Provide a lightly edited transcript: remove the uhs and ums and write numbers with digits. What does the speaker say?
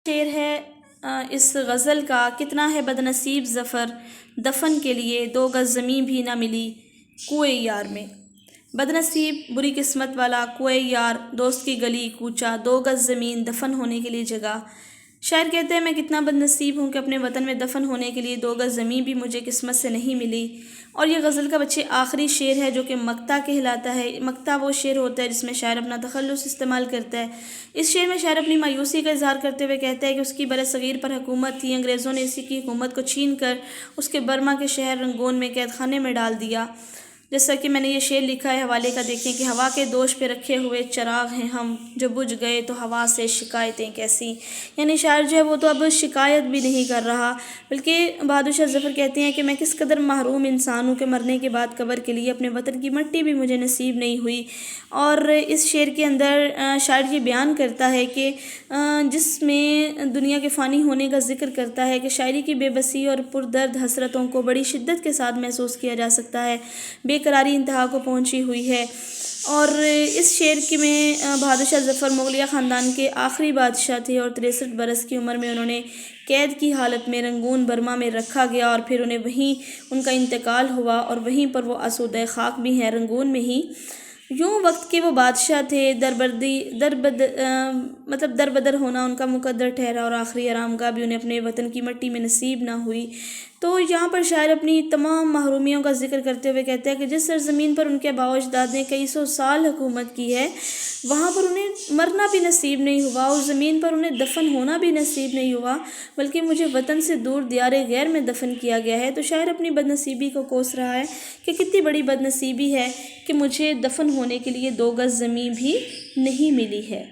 شعر ہے اس غزل کا، کتنا ہے بدنصیب ظفر دفن کے لیے 2 گز زمیں بھی نہ ملی کوئے یار میں۔ بدنصیب بری قسمت والا کوئے یار دوست کی گلی کوچا 2 گز زمین دفن ہونے کے لیے جگہ۔ شاعر کہتے ہیں میں کتنا بدنصیب ہوں کہ اپنے وطن میں دفن ہونے کے لیے 2 گز زمین بھی مجھے قسمت سے نہیں ملی۔ اور یہ غزل کا بچے آخری شعر ہے جو کہ مقطع کہلاتا ہے۔ مقطع وہ شعر ہوتا ہے جس میں شاعر اپنا تخلص استعمال کرتا ہے۔ اس شعر میں شاعر اپنی مایوسی کا اظہار کرتے ہوئے کہتا ہے کہ اس کی برصغیر پر حکومت تھی، انگریزوں نے اسی کی حکومت کو چھین کر اس کے برما کے شہر رنگون میں قید خانے میں ڈال دیا۔ جیسا کہ میں نے یہ شعر لکھا ہے، حوالے کا دیکھیں کہ ہوا کے دوش پہ رکھے ہوئے چراغ ہیں ہم، جو بجھ گئے تو ہوا سے شکایتیں کیسی۔ یعنی شاعر جو ہے وہ تو اب شکایت بھی نہیں کر رہا، بلکہ بہادر شاہ ظفر کہتے ہیں کہ میں کس قدر محروم انسان ہوں کہ مرنے کے بعد قبر کے لیے اپنے وطن کی مٹی بھی مجھے نصیب نہیں ہوئی۔ اور اس شعر کے اندر شاعر یہ بیان کرتا ہے کہ جس میں دنیا کے فانی ہونے کا ذکر کرتا ہے کہ شاعری کی بے بسی اور پردرد حسرتوں کو بڑی شدت کے ساتھ محسوس کیا جا سکتا ہے، بے قراری انتہا کو پہنچی ہوئی ہے۔ اور اس شعر کی میں بہادر شاہ ظفر مغلیہ خاندان کے آخری بادشاہ تھے اور 63 برس کی عمر میں انہوں نے قید کی حالت میں رنگون برما میں رکھا گیا اور پھر انہیں وہیں ان کا انتقال ہوا اور وہیں پر وہ آسودہ خاک بھی ہیں رنگون میں ہی۔ یوں وقت کے وہ بادشاہ تھے، در بدر ہونا ان کا مقدر ٹھہرا اور آخری آرام گاہ بھی انہیں اپنے وطن کی مٹی میں نصیب نہ ہوئی۔ تو یہاں پر شاعر اپنی تمام محرومیوں کا ذکر کرتے ہوئے کہتے ہیں کہ جس سرزمین پر ان کے آباء و اجداد نے کئی 100 سال حکومت کی ہے، وہاں پر انہیں مرنا بھی نصیب نہیں ہوا، اس زمین پر انہیں دفن ہونا بھی نصیب نہیں ہوا، بلکہ مجھے وطن سے دور دیار غیر میں دفن کیا گیا ہے۔ تو شاعر اپنی بدنصیبی کو کوس رہا ہے کہ کتنی بڑی بدنصیبی ہے کہ مجھے دفن ہونے کے لیے 2 گز زمین بھی نہیں ملی ہے۔